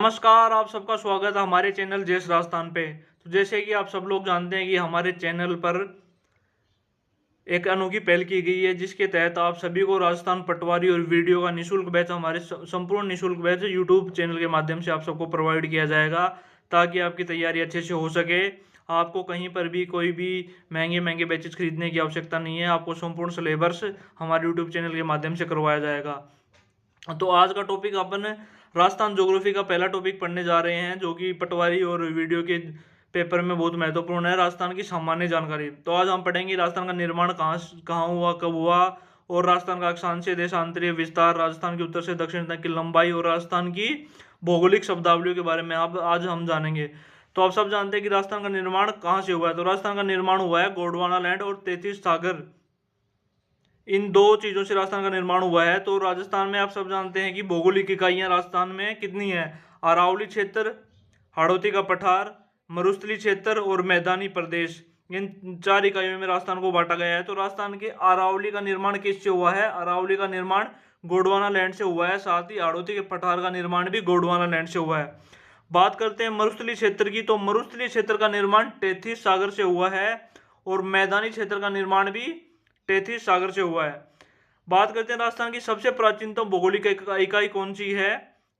नमस्कार, आप सबका स्वागत है हमारे चैनल जैस राजस्थान पे। तो जैसे कि आप सब लोग जानते हैं कि हमारे चैनल पर एक अनोखी पहल की गई है, जिसके तहत आप सभी को राजस्थान पटवारी और वीडियो का निःशुल्क बैच, हमारे संपूर्ण निःशुल्क बैच यूट्यूब चैनल के माध्यम से आप सबको प्रोवाइड किया जाएगा, ताकि आपकी तैयारी अच्छे से हो सके। आपको कहीं पर भी कोई भी महंगे महंगे बैचेस खरीदने की आवश्यकता नहीं है। आपको संपूर्ण सिलेबस हमारे यूट्यूब चैनल के माध्यम से करवाया जाएगा। तो आज का टॉपिक अपन राजस्थान ज्योग्राफी का पहला टॉपिक पढ़ने जा रहे हैं, जो कि पटवारी और वीडियो के पेपर में बहुत महत्वपूर्ण है, राजस्थान की सामान्य जानकारी। तो आज हम पढ़ेंगे राजस्थान का निर्माण कहाँ हुआ, कब हुआ, और राजस्थान का अक्षांशीय देशांतरीय विस्तार, राजस्थान की उत्तर से दक्षिण तक की लंबाई, और राजस्थान की भौगोलिक शब्दावलियों के बारे में अब आज हम जानेंगे। तो आप सब जानते हैं कि राजस्थान का निर्माण कहाँ से हुआ है। तो राजस्थान का निर्माण हुआ है गोंडवाना लैंड और 33 सागर, इन दो चीजों से राजस्थान का निर्माण हुआ है। तो राजस्थान में आप सब जानते हैं कि भौगोलिक इकाइयां राजस्थान में कितनी है। अरावली क्षेत्र, हाड़ौती का पठार, मरुस्थली क्षेत्र और मैदानी प्रदेश, इन चार इकाइयों में राजस्थान को बांटा गया है। तो राजस्थान के अरावली का निर्माण किससे हुआ है? अरावली का निर्माण गोंडवाना लैंड से हुआ है। साथ ही हाड़ौती के पठार का निर्माण भी गोंडवाना लैंड से हुआ है। बात करते हैं मरुस्थली क्षेत्र की, तो मरुस्थली क्षेत्र का निर्माण 33 सागर से हुआ है, और मैदानी क्षेत्र का निर्माण भी 33 सागर से हुआ है। बात करते हैं राजस्थान की सबसे प्राचीनतम भौगोलिक इकाई कौन सी है।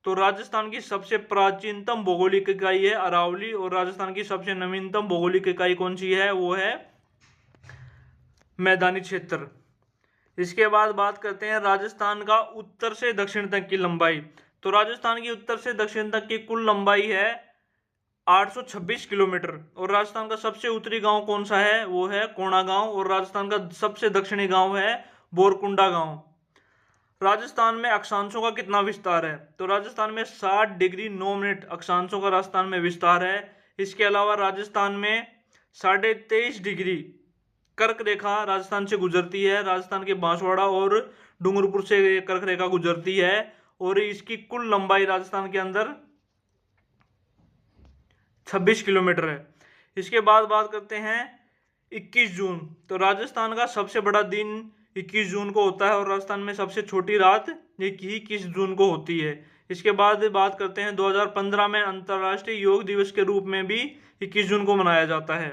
तो राजस्थान की सबसे प्राचीनतम भौगोलिक इकाई है अरावली, और राजस्थान की सबसे नवीनतम भौगोलिक इकाई कौन सी है? वो है मैदानी क्षेत्र। इसके बाद बात करते हैं राजस्थान का उत्तर से दक्षिण तक की लंबाई। तो राजस्थान की उत्तर से दक्षिण तक की कुल लंबाई है 826 किलोमीटर, और राजस्थान का सबसे उत्तरी गांव कौन सा है? वो है कोणा गांव, और राजस्थान का सबसे दक्षिणी गांव है बोरकुंडा गांव। राजस्थान में अक्षांशों का कितना विस्तार है? तो राजस्थान में 60 डिग्री 9 मिनट अक्षांशों का राजस्थान में विस्तार है। इसके अलावा राजस्थान में 23.5 डिग्री कर्क रेखा राजस्थान से गुजरती है। राजस्थान के बांसवाड़ा और डूंगरपुर से कर्क रेखा गुजरती है, और इसकी कुल लंबाई राजस्थान के अंदर 26 किलोमीटर है। इसके बाद बात करते हैं 21 जून। तो राजस्थान का सबसे बड़ा दिन 21 जून को होता है, और राजस्थान में सबसे छोटी रात 21 जून को होती है। इसके बाद बात करते हैं 2015 में अंतर्राष्ट्रीय योग दिवस के रूप में भी 21 जून को मनाया जाता है।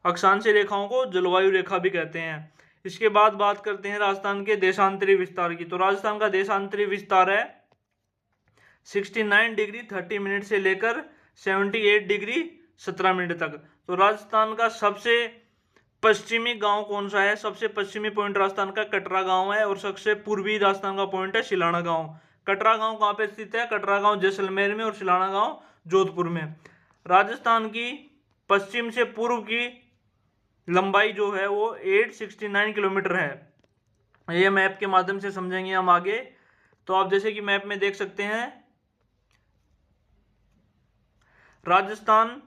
अक्षांशीय रेखाओं को जलवायु रेखा भी कहते हैं। इसके बाद बात करते हैं राजस्थान के देशांतरी विस्तार की। तो राजस्थान का देशांतरी विस्तार है 69 डिग्री 30 मिनट से लेकर 78 डिग्री 17 मिनट तक। तो राजस्थान का सबसे पश्चिमी गांव कौन सा है? सबसे पश्चिमी पॉइंट राजस्थान का कटरा गांव है, और सबसे पूर्वी राजस्थान का पॉइंट है शिलाना गांव। कटरा गांव कहाँ पे स्थित है? कटरा गांव जैसलमेर में, और शिलाना गांव जोधपुर में। राजस्थान की पश्चिम से पूर्व की लंबाई जो है वो 869 किलोमीटर है। ये मैप के माध्यम से समझेंगे हम आगे। तो आप जैसे कि मैप में देख सकते हैं, राजस्थान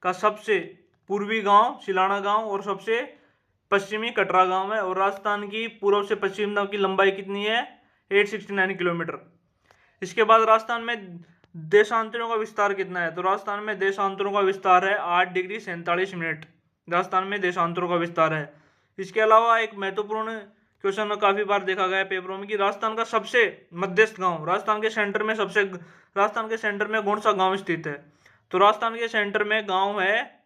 का सबसे पूर्वी गांव शिलाना गांव और सबसे पश्चिमी कटरा गांव है, और राजस्थान की पूर्व से पश्चिम तक की लंबाई कितनी है? 869 किलोमीटर। इसके बाद राजस्थान में देशांतरों का विस्तार कितना है? तो राजस्थान में देशांतरों का विस्तार है 8 डिग्री 47 मिनट। राजस्थान में देशांतरों का विस्तार है। इसके अलावा एक महत्वपूर्ण क्वेश्चन में काफी बार देखा गया है पेपरों में कि राजस्थान का सबसे मध्यस्थ गांव, राजस्थान के सेंटर में कौन सा गांव स्थित है? तो राजस्थान के सेंटर में गांव है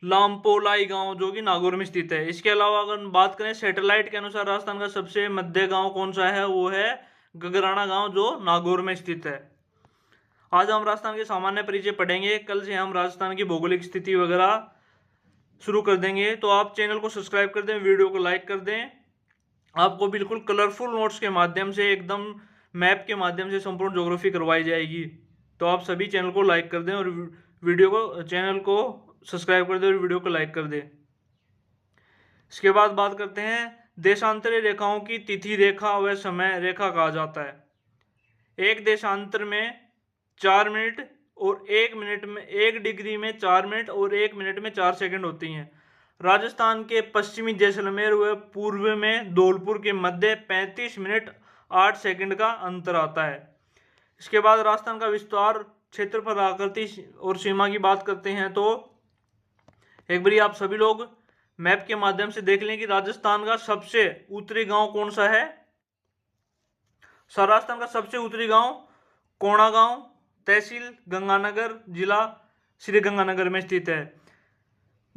लामपोलाई गांव, जो कि नागौर में स्थित है। इसके अलावा अगर बात करें सैटेलाइट के अनुसार राजस्थान का सबसे मध्य गांव कौन सा है? वो है गगराना गांव, जो नागौर में स्थित है। आज हम राजस्थान के सामान्य परिचय पढ़ेंगे। कल से हम राजस्थान की भौगोलिक स्थिति वगैरह शुरू कर देंगे। तो आप चैनल को सब्सक्राइब कर दें, वीडियो को लाइक कर दें। आपको बिल्कुल कलरफुल नोट्स के माध्यम से, एकदम मैप के माध्यम से संपूर्ण ज्योग्राफी करवाई जाएगी। तो आप सभी चैनल को लाइक कर दें, और चैनल को सब्सक्राइब कर दें, और वीडियो को लाइक कर दें। इसके बाद बात करते हैं देशांतरी रेखाओं की तिथि रेखा व समय रेखा कहा जाता है। एक देशांतर में 4 मिनट, और 1 मिनट में 1 डिग्री में 4 मिनट, और 1 मिनट में 4 सेकंड होती हैं। राजस्थान के पश्चिमी जैसलमेर व पूर्व में धौलपुर के मध्य 35 मिनट 8 सेकंड का अंतर आता है। इसके बाद राजस्थान का विस्तार, क्षेत्रफल, आकृति और सीमा की बात करते हैं। तो एक बार आप सभी लोग मैप के माध्यम से देख लें कि राजस्थान का सबसे उत्तरी गांव कौन सा है। राजस्थान का सबसे उत्तरी गांव कोणा गांव, तहसील गंगानगर, जिला श्री गंगानगर में स्थित है,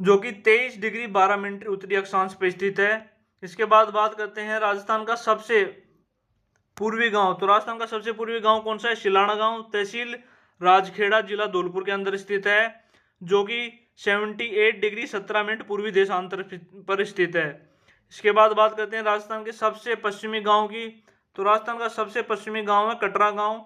जो कि 23 डिग्री 12 मिनट उत्तरी अक्षांश पर स्थित है। इसके बाद बात करते हैं राजस्थान का सबसे पूर्वी गांव। तो राजस्थान का सबसे पूर्वी गांव कौन सा है? शिलाना गांव, तहसील राजखेड़ा, जिला धौलपुर के अंदर स्थित है, जो कि 78 डिग्री 17 मिनट पूर्वी देशांतर पर स्थित है। इसके बाद बात करते हैं राजस्थान के सबसे पश्चिमी गांव की। तो राजस्थान का सबसे पश्चिमी गांव है कटरा गांव,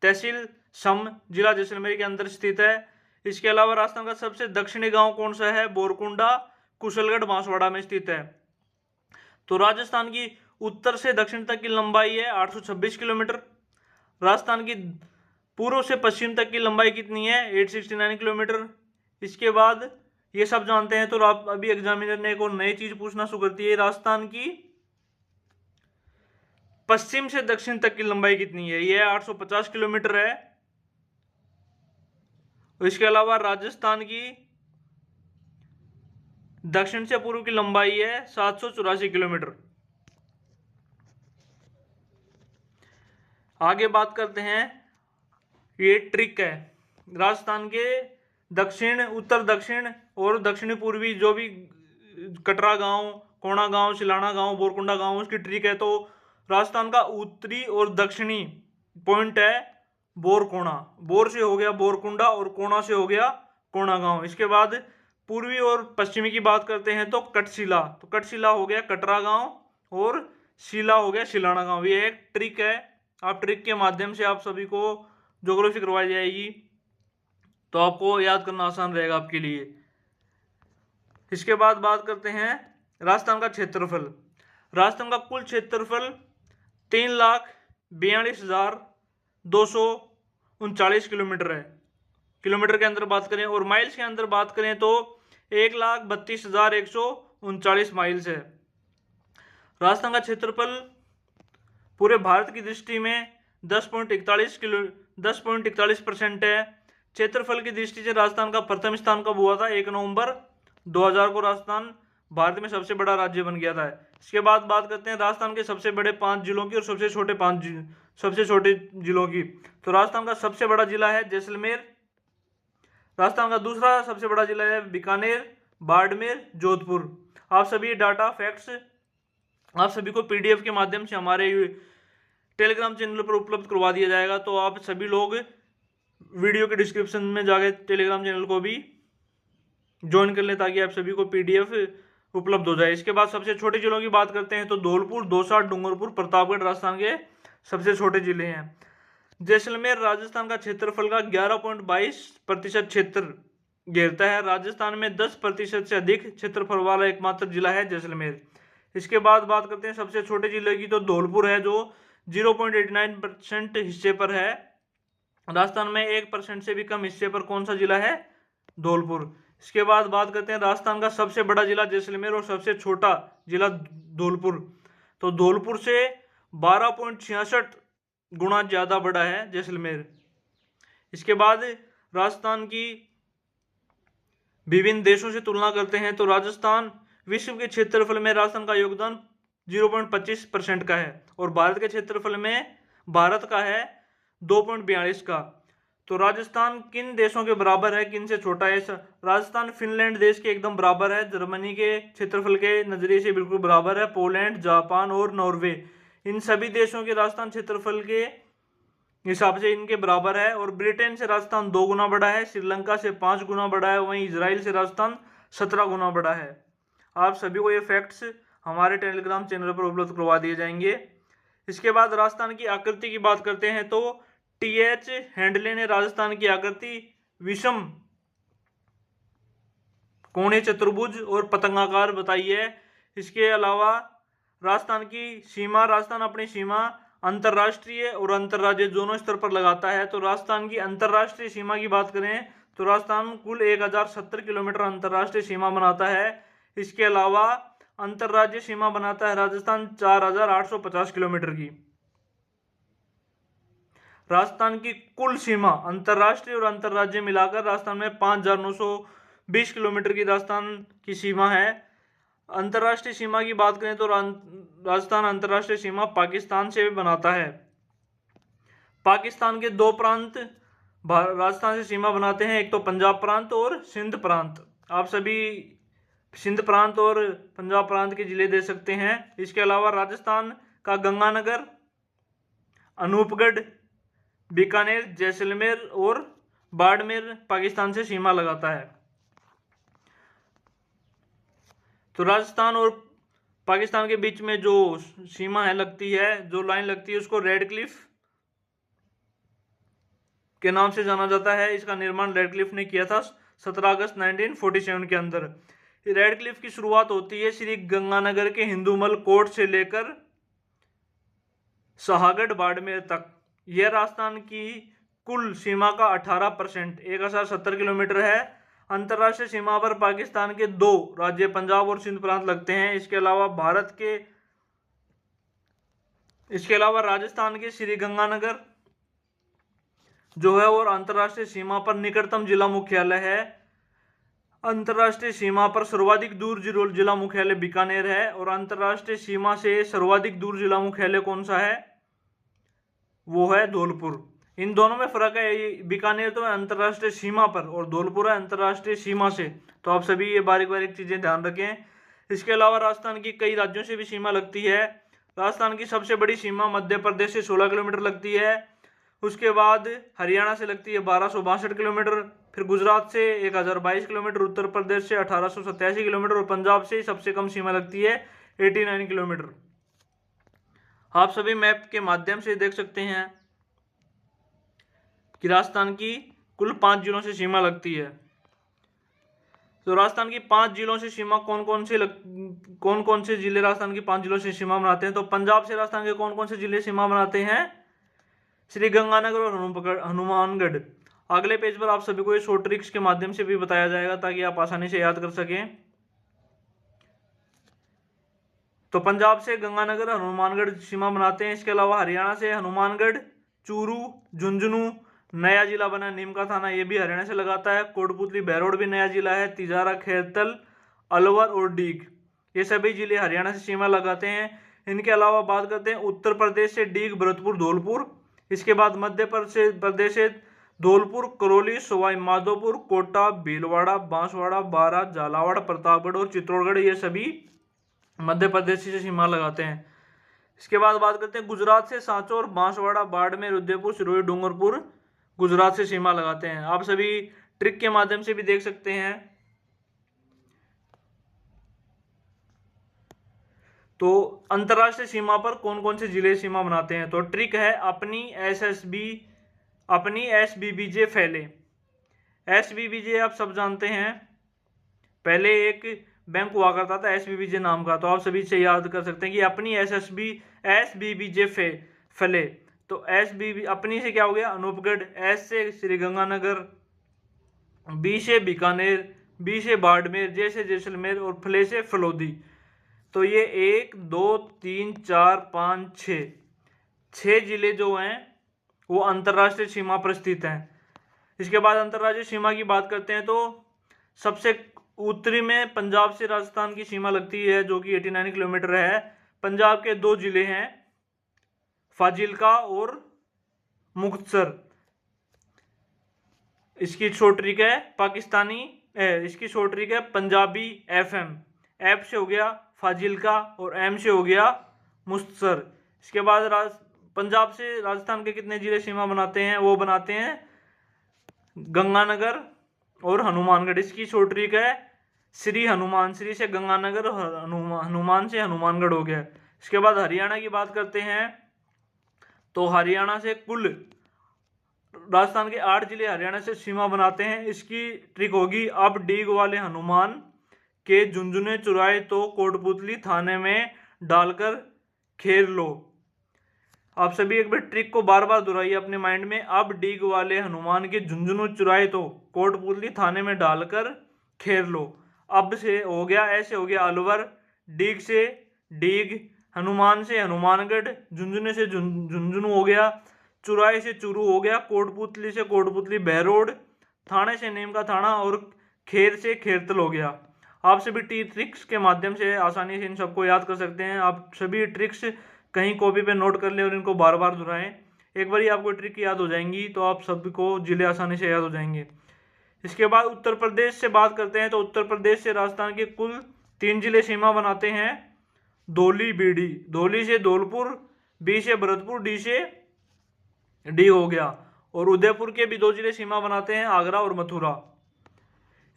तहसील सम, जिला जैसलमेर के अंदर स्थित है। इसके अलावा राजस्थान का सबसे दक्षिणी गांव कौन सा है? बोरकुंडा, कुशलगढ़, बांसवाड़ा में स्थित है। तो राजस्थान की उत्तर से दक्षिण तक की लंबाई है 826 किलोमीटर। राजस्थान की पूर्व से पश्चिम तक की लंबाई कितनी है? 869 किलोमीटर। इसके बाद ये सब जानते हैं तो आप अभी एग्जामिनर ने एक और नई चीज पूछना शुरू करती है, राजस्थान की पश्चिम से दक्षिण तक की लंबाई कितनी है? यह 850 किलोमीटर है। इसके अलावा राजस्थान की दक्षिण से पूर्व की लंबाई है 784 किलोमीटर। आगे बात करते हैं, ये ट्रिक है, राजस्थान के दक्षिण, उत्तर दक्षिण और दक्षिणी पूर्वी जो भी कटरा गांव, कोणा गांव, शिलाना गांव, बोरकुंडा गांव, उसकी ट्रिक है। तो राजस्थान का उत्तरी और दक्षिणी पॉइंट है बोरकोणा, बोर से हो गया बोरकुंडा और कोणा से हो गया कोणा गांव। इसके बाद पूर्वी और पश्चिमी की बात करते हैं तो कटशिला, तो कटशिला हो गया कटरा गांव और शिला हो गया शिलाना गांव। ये एक ट्रिक है, आप ट्रिक के माध्यम से आप सभी को ज्योग्राफी करवाई जाएगी, तो आपको याद करना आसान रहेगा आपके लिए। इसके बाद बात करते हैं राजस्थान का क्षेत्रफल। राजस्थान का कुल क्षेत्रफल 3,42,239 किलोमीटर है, किलोमीटर के अंदर बात करें, और माइल्स के अंदर बात करें तो 1,32,139 माइल्स है। राजस्थान का क्षेत्रफल पूरे भारत की दृष्टि में 10.41% है। क्षेत्रफल की दृष्टि से राजस्थान का प्रथम स्थान कब हुआ था? 1 नवंबर 2000 को राजस्थान भारत में सबसे बड़ा राज्य बन गया था। इसके बाद बात करते हैं राजस्थान के सबसे बड़े 5 जिलों की और सबसे छोटे जिलों की। तो राजस्थान का सबसे बड़ा जिला है जैसलमेर। राजस्थान का दूसरा सबसे बड़ा जिला है बीकानेर, बाड़मेर, जोधपुर। आप सभी डाटा फैक्ट्स आप सभी को पीडीएफ के माध्यम से हमारे टेलीग्राम चैनल पर उपलब्ध करवा दिया जाएगा, तो आप सभी लोग वीडियो के डिस्क्रिप्शन में जाके टेलीग्राम चैनल को भी ज्वाइन कर लें, ताकि आप सभी को पीडीएफ उपलब्ध हो जाए। इसके बाद सबसे छोटे जिलों की बात करते हैं तो धौलपुर, दौसा, डूंगरपुर, प्रतापगढ़ राजस्थान के सबसे छोटे जिले हैं। जैसलमेर राजस्थान का क्षेत्रफल का 11.22% क्षेत्र घेरता है। राजस्थान में 10% से अधिक क्षेत्रफल वाला एकमात्र जिला है जैसलमेर। इसके बाद बात करते हैं सबसे छोटे जिले की, तो धौलपुर है जो 0.89% हिस्से पर है। राजस्थान में 1% से भी कम हिस्से पर कौन सा जिला है? धौलपुर। इसके बाद बात करते हैं राजस्थान का सबसे बड़ा जिला जैसलमेर और सबसे छोटा जिला धौलपुर। तो धौलपुर से 12.66 गुना ज्यादा बड़ा है जैसलमेर। इसके बाद राजस्थान की विभिन्न देशों से तुलना करते हैं तो राजस्थान विश्व के क्षेत्रफल में राजस्थान का योगदान 0.25% का है, और भारत के क्षेत्रफल में भारत का है 2.42 का। तो राजस्थान किन देशों के बराबर है, किन से छोटा है? राजस्थान फिनलैंड देश के एकदम बराबर है, जर्मनी के क्षेत्रफल के नजरिए से बिल्कुल बराबर है, पोलैंड, जापान और नॉर्वे, इन सभी देशों के राजस्थान क्षेत्रफल के हिसाब से इनके बराबर है। और ब्रिटेन से राजस्थान 2 गुना बड़ा है, श्रीलंका से 5 गुना बड़ा है, वहीं इजराइल से राजस्थान 17 गुना बड़ा है। आप सभी को ये फैक्ट्स हमारे टेलीग्राम चैनल पर उपलब्ध करवा दिए जाएंगे। इसके बाद राजस्थान की आकृति की बात करते हैं तो TH हैंडले ने राजस्थान की आकृति विषम कोणे, चतुर्भुज और पतंगाकार बताई है। इसके अलावा राजस्थान अपनी सीमा अंतरराष्ट्रीय और अंतरराज्य दोनों स्तर पर लगाता है। तो राजस्थान की अंतरराष्ट्रीय सीमा की बात करें तो राजस्थान कुल 1070 किलोमीटर अंतरराष्ट्रीय सीमा बनाता है। इसके अलावा अंतरराज्य सीमा बनाता है राजस्थान 4850 किलोमीटर की। राजस्थान की कुल सीमा अंतरराष्ट्रीय और अंतरराज्य मिलाकर राजस्थान में 5920 किलोमीटर की राजस्थान की सीमा है। अंतरराष्ट्रीय सीमा की बात करें तो राजस्थान अंतरराष्ट्रीय सीमा पाकिस्तान से बनाता है। पाकिस्तान के दो प्रांत राजस्थान से सीमा बनाते हैं, एक तो पंजाब प्रांत और सिंध प्रांत। आप सभी सिंध प्रांत और पंजाब प्रांत के जिले दे सकते हैं। इसके अलावा राजस्थान का गंगानगर, अनूपगढ़, बीकानेर, जैसलमेर और बाड़मेर पाकिस्तान से सीमा लगाता है। तो राजस्थान और पाकिस्तान के बीच में जो सीमा है लगती है, जो लाइन लगती है, उसको रेड क्लिफ के नाम से जाना जाता है। इसका निर्माण रेड क्लिफ ने किया था 17 अगस्त 1947 के अंदर। रेड क्लिफ की शुरुआत होती है श्री गंगानगर के हिंदूमल कोट से लेकर शाहगढ़ बाड़मेर तक। यह राजस्थान की कुल सीमा का 18% 1070 किलोमीटर है। अंतर्राष्ट्रीय सीमा पर पाकिस्तान के दो राज्य पंजाब और सिंध प्रांत लगते हैं। इसके अलावा राजस्थान के श्री गंगानगर जो है और अंतर्राष्ट्रीय सीमा पर निकटतम जिला मुख्यालय है। अंतर्राष्ट्रीय सीमा पर सर्वाधिक दूर जिला मुख्यालय बीकानेर है और अंतर्राष्ट्रीय सीमा से सर्वाधिक दूर जिला मुख्यालय कौन सा है? वो है धौलपुर। इन दोनों में फर्क है, बीकानेर तो है अंतर्राष्ट्रीय सीमा पर और धौलपुर है अंतर्राष्ट्रीय सीमा से। तो आप सभी ये बारीक बारीक चीजें ध्यान रखें। इसके अलावा राजस्थान की कई राज्यों से भी सीमा लगती है। राजस्थान की सबसे बड़ी सीमा मध्य प्रदेश से 16 किलोमीटर लगती है। उसके बाद हरियाणा से लगती है 1262 किलोमीटर, फिर गुजरात से 1022 किलोमीटर, उत्तर प्रदेश से 1887 किलोमीटर और पंजाब से सबसे कम सीमा लगती है 89 किलोमीटर। आप सभी मैप के माध्यम से देख सकते हैं कि राजस्थान की कुल 5 जिलों से सीमा लगती है। तो राजस्थान की 5 जिलों से सीमा कौन कौन से जिले राजस्थान की 5 जिलों से सीमा बनाते हैं? तो पंजाब से राजस्थान के कौन कौन से जिले सीमा बनाते हैं? श्री गंगानगर और हनुमानगढ़। अगले पेज पर आप सभी को ये शॉर्ट ट्रिक्स के माध्यम से भी बताया जाएगा ताकि आप आसानी से याद कर सकें। तो पंजाब से गंगानगर, हनुमानगढ़ सीमा बनाते हैं। इसके अलावा हरियाणा से हनुमानगढ़, चूरू, झुंझुनू, नया जिला बना नीम का थाना, ये भी हरियाणा से लगाता है। कोटपुतली, बहरोड भी नया जिला है। तिजारा, खैरतल, अलवर और डीग, ये सभी जिले हरियाणा से सीमा लगाते हैं। इनके अलावा बात करते हैं उत्तर प्रदेश से डीग, भरतपुर, धौलपुर। इसके बाद मध्य प्रदेश से धौलपुर, करौली, सवाई माधोपुर, कोटा, भीलवाड़ा, बांसवाड़ा, बारां, झालावाड़, प्रतापगढ़ और चित्तौड़गढ़, ये सभी मध्य प्रदेश से सीमा लगाते हैं। इसके बाद बात करते हैं गुजरात से सांचौर, बांसवाड़ा, बाड़मेर, उदयपुर, सिरोही, डूंगरपुर गुजरात से सीमा लगाते हैं। आप सभी ट्रिक के माध्यम से भी देख सकते हैं। तो अंतरराष्ट्रीय सीमा पर कौन कौन से जिले सीमा बनाते हैं? तो ट्रिक है अपनी एसबीबीजे फैले। एसबीबीजे आप सब जानते हैं, पहले एक बैंक हुआ करता था एसबीबीजे नाम का। तो आप सभी से याद कर सकते हैं कि अपनी एसबीबीजे फैले। तो एसबीबी अपनी से क्या हो गया? अनूपगढ़, एस से श्री गंगानगर, बी से बीकानेर, बी से बाड़मेर, जे से जैसलमेर और फले से फलोदी। तो ये 1 2 3 4 5 6 जिले जो हैं वो अंतर्राष्ट्रीय सीमा पर स्थित हैं। इसके बाद अंतर्राष्ट्रीय सीमा की बात करते हैं तो सबसे उत्तरी में पंजाब से राजस्थान की सीमा लगती है जो कि 89 किलोमीटर है। पंजाब के 2 जिले हैं, फाजिल्का और मुक्तसर। इसकी शॉर्ट ट्रिक है इसकी शॉर्ट ट्रिक है पंजाबी FM। एफ से हो गया फाजिल्का और एम से हो गया मुक्तसर। इसके बाद पंजाब से राजस्थान के कितने जिले सीमा बनाते हैं? वो बनाते हैं गंगानगर और हनुमानगढ़। इसकी शॉर्ट ट्रिक है श्री हनुमान। श्री से गंगानगर और हनुमान से हनुमानगढ़ हो गया। इसके बाद हरियाणा की बात करते हैं तो हरियाणा से कुल राजस्थान के 8 जिले हरियाणा से सीमा बनाते हैं। इसकी ट्रिक होगी अब डीग वाले हनुमान के झुंझुने चुराए तो कोटपुतली थाने में डालकर खेर लो। आप सभी एक बार ट्रिक को बार बार दोहराइए अपने माइंड में। अब डीग वाले हनुमान के झुंझुनू चुराए तो कोटपुतली थाने में डालकर खेर लो। अब से हो गया, ऐसे हो गया अलवर, डीग से डीग, हनुमान से हनुमानगढ़, झुंझुने से झुंझुनू हो गया, चुराए से चूरू हो गया, कोटपुतली से कोटपुतली बहरोड, थाने से नीम का थाना और खेर से खेरतल हो गया। आप सभी ट्रिक्स के माध्यम से आसानी से इन सबको याद कर सकते हैं। आप सभी ट्रिक्स कहीं कॉपी पे नोट कर लें और इनको बार बार दोहराएं। एक बार आपको ट्रिक याद हो जाएंगी तो आप सबको जिले आसानी से याद हो जाएंगे। इसके बाद उत्तर प्रदेश से बात करते हैं तो उत्तर प्रदेश से राजस्थान के कुल 3 जिले सीमा बनाते हैं, धौली बीडी, धौली से धौलपुर, बी से भरतपुर, डी हो गया। और उदयपुर के भी 2 जिले सीमा बनाते हैं, आगरा और मथुरा।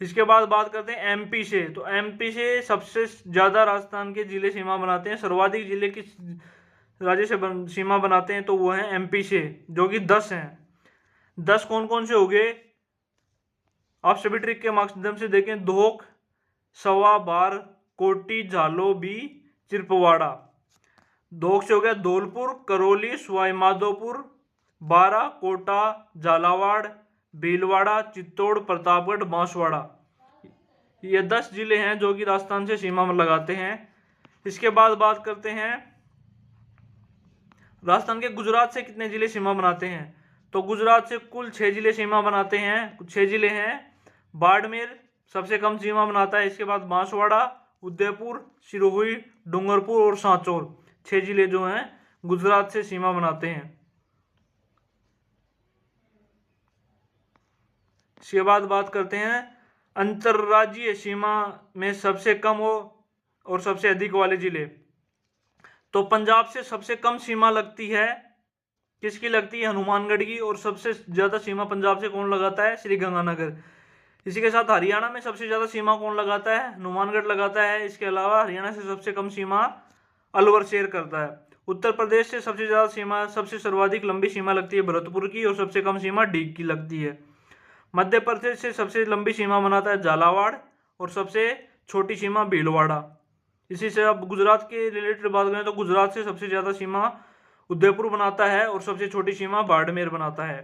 इसके बाद बात करते हैं एमपी से, तो एमपी से सबसे ज्यादा राजस्थान के जिले सीमा बनाते हैं, सर्वाधिक जिले की राज्य से सीमा बनाते हैं तो वो है एमपी से, जो कि 10 हैं। 10 कौन कौन से हो गए आप सभी ट्रिक के माध्यम से देखें, धोख, सवा, बार, कोटी, झालो, बी, चिरपवाड़ा। धोख से हो गया धौलपुर, करौली, सवाई माधोपुर, बारा, कोटा, झालावाड़, भीलवाड़ा, चित्तौड़, प्रतापगढ़, बांसवाड़ा। ये 10 जिले हैं जो कि राजस्थान से सीमा में लगाते हैं। इसके बाद बात करते हैं राजस्थान के गुजरात से कितने जिले सीमा बनाते हैं, तो गुजरात से कुल 6 जिले सीमा बनाते हैं। 6 जिले हैं, बाड़मेर सबसे कम सीमा बनाता है, इसके बाद बांसवाड़ा, उदयपुर, सिरोही, डूंगरपुर और सांचौर, 6 जिले जो हैं गुजरात से सीमा बनाते हैं। इसके बाद बात करते हैं अंतर्राज्यीय सीमा में सबसे कम हो और सबसे अधिक वाले जिले, तो पंजाब से सबसे कम सीमा लगती है, किसकी लगती है, हनुमानगढ़ की। और सबसे ज्यादा सीमा पंजाब से कौन लगाता है, श्री गंगानगर। इसी के साथ हरियाणा में सबसे ज्यादा सीमा कौन लगाता है, हनुमानगढ़ लगाता है। इसके अलावा हरियाणा से सबसे कम सीमा अलवर शेयर करता है। उत्तर प्रदेश से सबसे ज्यादा सीमा, सबसे सर्वाधिक लंबी सीमा लगती है भरतपुर की, और सबसे कम सीमा डीग की लगती है। मध्य प्रदेश से सबसे लंबी सीमा बनाता है झालावाड़, और सबसे छोटी सीमा भीलवाड़ा। इसी से अब गुजरात के रिलेटेड बात करें तो गुजरात से सबसे ज्यादा सीमा उदयपुर बनाता है, और सबसे छोटी सीमा बाड़मेर बनाता है।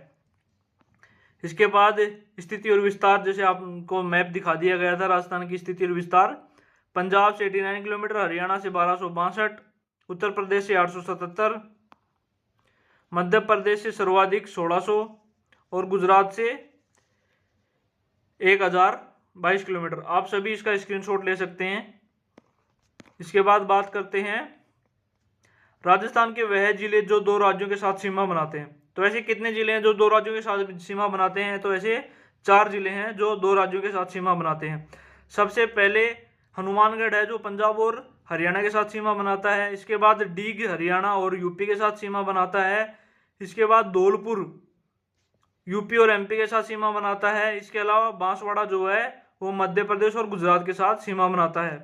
इसके बाद स्थिति और विस्तार, जैसे आपको मैप दिखा दिया गया था राजस्थान की स्थिति और विस्तार, पंजाब से 89 किलोमीटर, हरियाणा से 1262, उत्तर प्रदेश से 877, मध्य प्रदेश से सर्वाधिक 1600, और गुजरात से 1022 किलोमीटर। आप सभी इसका स्क्रीनशॉट ले सकते हैं। इसके बाद बात करते हैं राजस्थान के वह जिले जो 2 राज्यों के साथ सीमा बनाते हैं, तो ऐसे कितने जिले हैं जो 2 राज्यों के साथ सीमा बनाते हैं, तो ऐसे 4 जिले हैं जो 2 राज्यों के साथ सीमा बनाते हैं। सबसे पहले हनुमानगढ़ है जो पंजाब और हरियाणा के साथ सीमा बनाता है। इसके बाद डीग हरियाणा और यूपी के साथ सीमा बनाता है। इसके बाद धौलपुर यूपी और एमपी के साथ सीमा बनाता है। इसके अलावा बांसवाड़ा जो है वो मध्य प्रदेश और गुजरात के साथ सीमा बनाता है।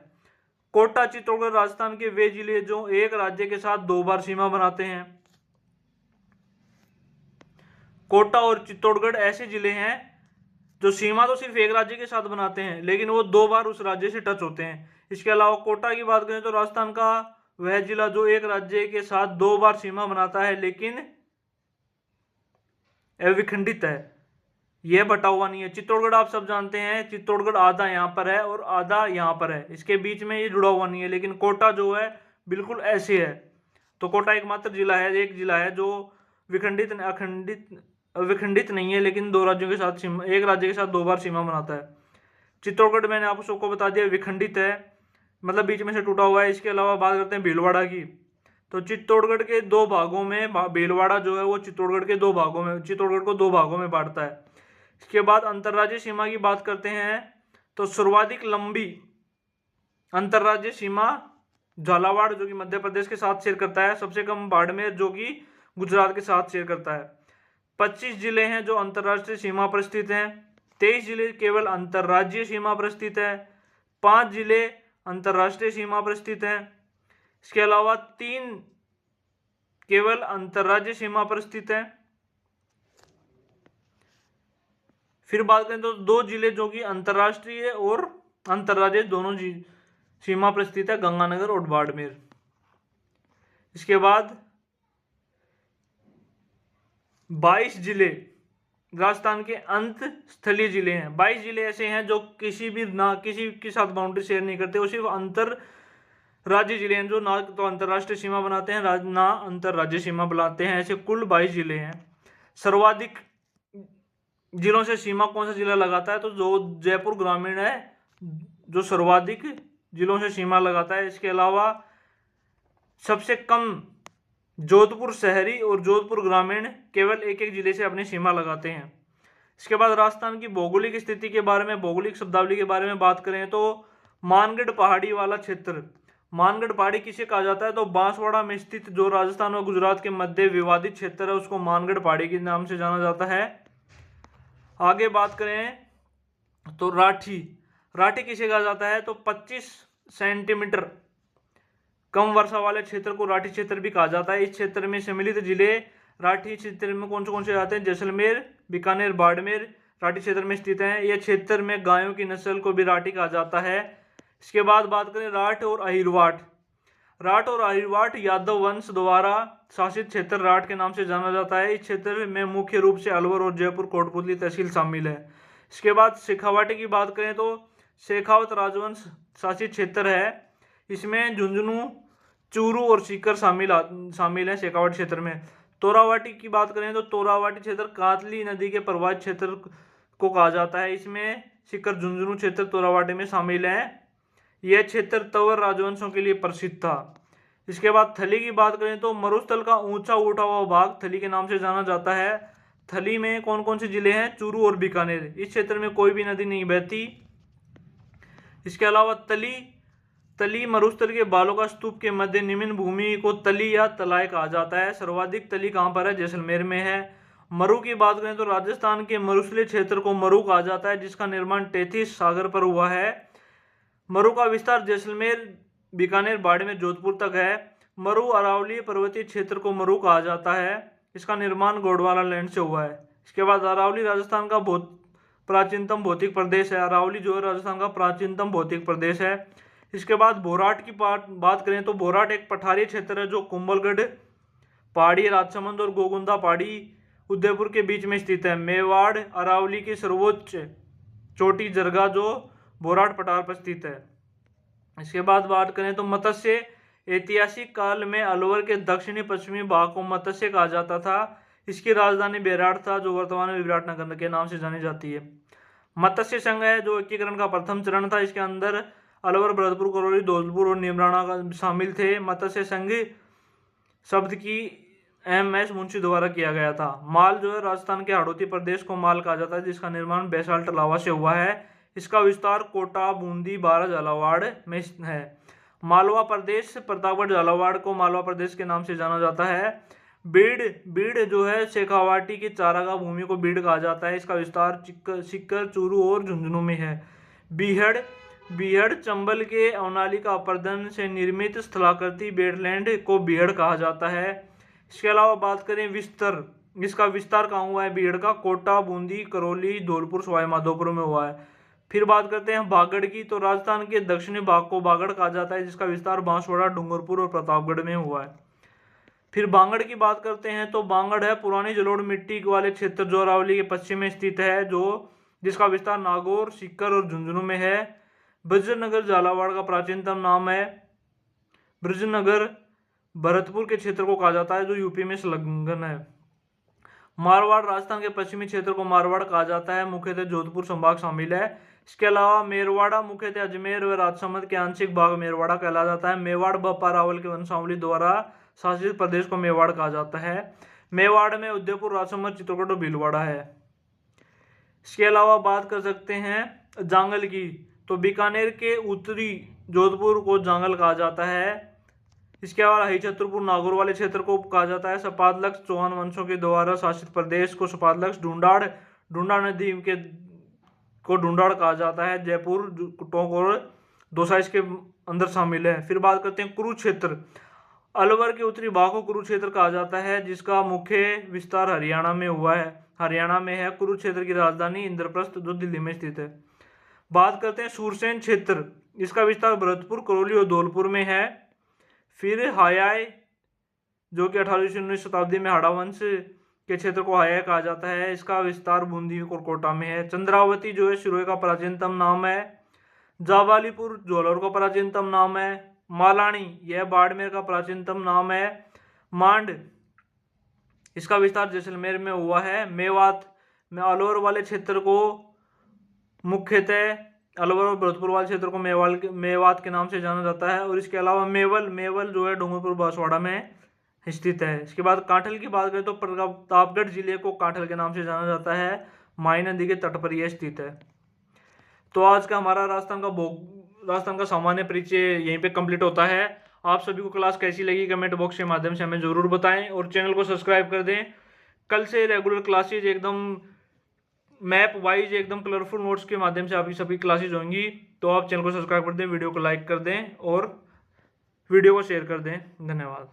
कोटा, चित्तौड़गढ़ राजस्थान के वे जिले जो एक राज्य के साथ 2 बार सीमा बनाते हैं। कोटा और चित्तौड़गढ़ ऐसे जिले हैं जो सीमा तो सिर्फ एक राज्य के साथ बनाते हैं, लेकिन वो 2 बार उस राज्य से टच होते हैं। इसके अलावा कोटा की बात करें तो राजस्थान का वह जिला जो एक राज्य के साथ 2 बार सीमा बनाता है, लेकिन अविखंडित है, यह बटा हुआ नहीं है। चित्तौड़गढ़ आप सब जानते हैं, चित्तौड़गढ़ आधा यहाँ पर है और आधा यहाँ पर है, इसके बीच में ये जुड़ा हुआ नहीं है। लेकिन कोटा जो है बिल्कुल ऐसे है। तो कोटा एकमात्र जिला है, एक जिला है जो अविखंडित नहीं है, लेकिन 2 राज्यों के साथ सीमा, एक राज्य के साथ 2 बार सीमा बनाता है। चित्तौड़गढ़ मैंने आप सबको बता दिया विखंडित है, मतलब बीच में से टूटा हुआ है। इसके अलावा बात करते हैं भीलवाड़ा की, तो चित्तौड़गढ़ के 2 भागों में भीलवाड़ा जो है वो चित्तौड़गढ़ के 2 भागों में, चित्तौड़गढ़ को 2 भागों में बांटता है। इसके बाद अंतर्राज्यीय सीमा की बात करते हैं तो सर्वाधिक लंबी अंतर्राज्यीय सीमा झालावाड़ जो कि मध्य प्रदेश के साथ शेयर करता है, सबसे कम बाड़मेर जो कि गुजरात के साथ शेयर करता है। 25 जिले हैं जो अंतर्राष्ट्रीय सीमा पर स्थित हैं, 23 जिले केवल अंतर्राज्यीय सीमा पर स्थित है, 5 जिले अंतर्राष्ट्रीय सीमा पर स्थित हैं। इसके अलावा 3 केवल अंतर्राज्यीय सीमा पर स्थित है। फिर बात करें तो 2 जिले जो कि अंतर्राष्ट्रीय और अंतर्राज्यीय दोनों सीमा पर स्थित है, गंगानगर और बाड़मेर। इसके बाद 22 जिले राजस्थान के अंत स्थलीय जिले हैं। 22 जिले ऐसे हैं जो किसी के साथ बाउंड्री शेयर नहीं करते, वो सिर्फ अंतर राज्य जिले हैं जो ना तो अंतर्राष्ट्रीय सीमा बनाते हैं ना अंतर्राज्यीय सीमा बनाते हैं। ऐसे कुल 22 जिले हैं। सर्वाधिक जिलों से सीमा कौन सा जिला लगाता है, तो जो जयपुर ग्रामीण है जो सर्वाधिक जिलों से सीमा लगाता है। इसके अलावा सबसे कम जोधपुर शहरी और जोधपुर ग्रामीण केवल एक एक जिले से अपनी सीमा लगाते हैं। इसके बाद राजस्थान की भौगोलिक स्थिति के बारे में, भौगोलिक शब्दावली के बारे में बात करें तो मानगढ़ पहाड़ी वाला क्षेत्र, मानगढ़ पहाड़ी किसे कहा जाता है तो बांसवाड़ा में स्थित जो राजस्थान और गुजरात के मध्य विवादित क्षेत्र है उसको मानगढ़ पहाड़ी के नाम से जाना जाता है। आगे बात करें तो राठी, राठी किसे कहा जाता है तो 25 सेंटीमीटर कम वर्षा वाले क्षेत्र को राठी क्षेत्र भी कहा जाता है। इस क्षेत्र में सम्मिलित जिले राठी क्षेत्र में कौन से आते हैं, जैसलमेर, बीकानेर, बाड़मेर राठी क्षेत्र में स्थित हैं। यह क्षेत्र में गायों की नस्ल को भी राठी कहा जाता है। इसके बाद बात करें राठ और अहिरवाट, राठ और अहिरवाट यादव वंश द्वारा शासित क्षेत्र राठ के नाम से जाना जाता है। इस क्षेत्र में मुख्य रूप से अलवर और जयपुर कोटपुतली तहसील शामिल है। इसके बाद शेखावाटी की बात करें तो शेखावत राजवंश शासित क्षेत्र है। इसमें झुंझुनू, चूरू और सीकर शामिल है शेखावाटी क्षेत्र में। तोरावाटी की बात करें तो तोरावाटी क्षेत्र कातली नदी के प्रवाह क्षेत्र को कहा जाता है। इसमें सीकर, झुंझुनू क्षेत्र तोरावाटी में शामिल है। यह क्षेत्र तंवर राजवंशों के लिए प्रसिद्ध था। इसके बाद थली की बात करें तो मरुस्थल का ऊंचा उठा हुआ भाग थली के नाम से जाना जाता है। थली में कौन कौन से जिले हैं, चूरू और बीकानेर। इस क्षेत्र में कोई भी नदी नहीं बहती। इसके अलावा तली मरुस्थल के बालों का स्तूप के मध्य निम्न भूमि को तली या तलाय कहा जाता है। सर्वाधिक तली कहां पर है, जैसलमेर में है। मरु की बात करें तो राजस्थान के मरुस्थलीय क्षेत्र को मरु कहा जाता है, जिसका निर्माण तैतीस सागर पर हुआ है। मरु का विस्तार जैसलमेर, बीकानेर, बाड़मेर, जोधपुर तक है। मरु अरावली पर्वतीय क्षेत्र को मरु कहा जाता है। इसका निर्माण गोंडवाना लैंड से हुआ है। इसके बाद अरावली राजस्थान का प्राचीनतम भौतिक प्रदेश है। अरावली जो है राजस्थान का प्राचीनतम भौतिक प्रदेश है। इसके बाद बोराट की बात करें तो बोराट एक पठारी क्षेत्र है जो कुंभलगढ़ पहाड़ी, राजसमंद और गोगुंदा पहाड़ी, उदयपुर के बीच में स्थित है। मेवाड़ अरावली की सर्वोच्च चोटी जरगा जो बोराट पठार पर स्थित है। इसके बाद बात करें तो मत्स्य, ऐतिहासिक काल में अलवर के दक्षिणी पश्चिमी भाग को मत्स्य कहा जाता था। इसकी राजधानी बेराट था जो वर्तमान में विराटनगर के नाम से जानी जाती है। मत्स्य संघ है जो एकीकरण का प्रथम चरण था। इसके अंदर अलवर, भरतपुर, करौली, धौलपुर और नीमराणा का शामिल थे। मत्स्य संघ शब्द की एम.एस. मुंशी द्वारा किया गया था। माल जो है राजस्थान के हाड़ौती प्रदेश को माल कहा जाता है, जिसका निर्माण बेसाल्ट लावा से हुआ है। इसका विस्तार कोटा, बूंदी, बारा, झालावाड़ में है। मालवा प्रदेश, प्रतापगढ़, झालावाड़ को मालवा प्रदेश के नाम से जाना जाता है। बीड़ जो है शेखावाटी की चारागाह भूमि को बीड़ कहा जाता है। इसका विस्तार सीकर, चूरू और झुंझुनू में है। बीहड़ चंबल के अवनाली का अपर्दन से निर्मित स्थलाकृति वेटलैंड को बीहड़ कहा जाता है। इसके अलावा बात करें विस्तार, इसका विस्तार कहाँ हुआ है बीहड़ का, कोटा, बूंदी, करौली, धौलपुर, सवाई माधोपुर में हुआ है। फिर बात करते हैं बागड़ की, तो राजस्थान के दक्षिणी भाग को बागड़ कहा जाता है, जिसका विस्तार बांसवाड़ा, डूंगरपुर और प्रतापगढ़ में हुआ है। फिर बांगड़ की बात करते हैं तो बांगड़ है पुरानी जलोढ़ मिट्टी वाले क्षेत्र जो अरावली के पश्चिम में स्थित है, जिसका विस्तार नागौर, सीकर और झुंझुनू में है। ब्रजनगर झालावाड़ का प्राचीनतम नाम है। ब्रजनगर भरतपुर के क्षेत्र को कहा जाता है जो यूपी में संलग्न है। मारवाड़ राजस्थान के पश्चिमी क्षेत्र को मारवाड़ कहा जाता है, मुख्यतः जोधपुर संभाग शामिल है। इसके अलावा मेरवाड़ा मुख्यतः अजमेर व राजसमंद के आंशिक भाग मेरवाड़ा कहला जाता है। मेवाड़ बप्पा रावल के वंशावली द्वारा शासित प्रदेश को मेवाड़ कहा जाता है। मेवाड़ में उदयपुर, राजसमंद, चित्रकूट और भीलवाड़ा है। इसके अलावा बात कर सकते हैं जांगल की, तो बीकानेर के उत्तरी जोधपुर को जांगल कहा जाता है। इसके अलावा ही छतरपुर, नागौर वाले क्षेत्र को कहा जाता है। सपादलक्ष चौहान वंशों के द्वारा शासित प्रदेश को सपादलक्ष, ढूंढाड़ नदी के को ढूंढाड़ कहा जाता है। जयपुर, टोंक और दौसा इसके अंदर शामिल है। फिर बात करते हैं कुरुक्षेत्र, अलवर के उत्तरी भाग को कुरुक्षेत्र कहा जाता है, जिसका मुख्य विस्तार हरियाणा में हुआ है, हरियाणा में है। कुरुक्षेत्र की राजधानी इंद्रप्रस्थ जो दिल्ली में स्थित है। बात करते हैं सूरसेन क्षेत्र, इसका विस्तार भरतपुर, करौली और धौलपुर में है। फिर हायाय जो कि 18वीं से 19वीं शताब्दी में हाड़ा वंश के क्षेत्र को हायाय कहा जाता है, इसका विस्तार बूंदी और कोटा में है। चंद्रावती जो है सिरोही का प्राचीनतम नाम है। जावालीपुर झोलर का प्राचीनतम नाम है। मालानी यह बाड़मेर का प्राचीनतम नाम है। मांड इसका विस्तार जैसलमेर में हुआ है। मेवात में अलवर वाले क्षेत्र को मुख्यतः अलवर और भरतपुर वाले क्षेत्र को मेवात के नाम से जाना जाता है। और इसके अलावा मेवल जो है डूंगरपुर, बांसवाड़ा में स्थित है। इसके बाद कांठल की बात करें तो प्रतापगढ़ जिले को कांठल के नाम से जाना जाता है, माई नदी के तट पर यह स्थित है। तो आज का हमारा राजस्थान का सामान्य परिचय यहीं पे कंप्लीट होता है। आप सभी को क्लास कैसी लगी कमेंट बॉक्स के माध्यम से हमें जरूर बताएं और चैनल को सब्सक्राइब कर दें। कल से रेगुलर क्लासेज एकदम मैप वाइज एकदम कलरफुल नोट्स के माध्यम से आपकी सभी क्लासेज होंगी। तो आप चैनल को सब्सक्राइब कर दें, वीडियो को लाइक कर दें और वीडियो को शेयर कर दें। धन्यवाद।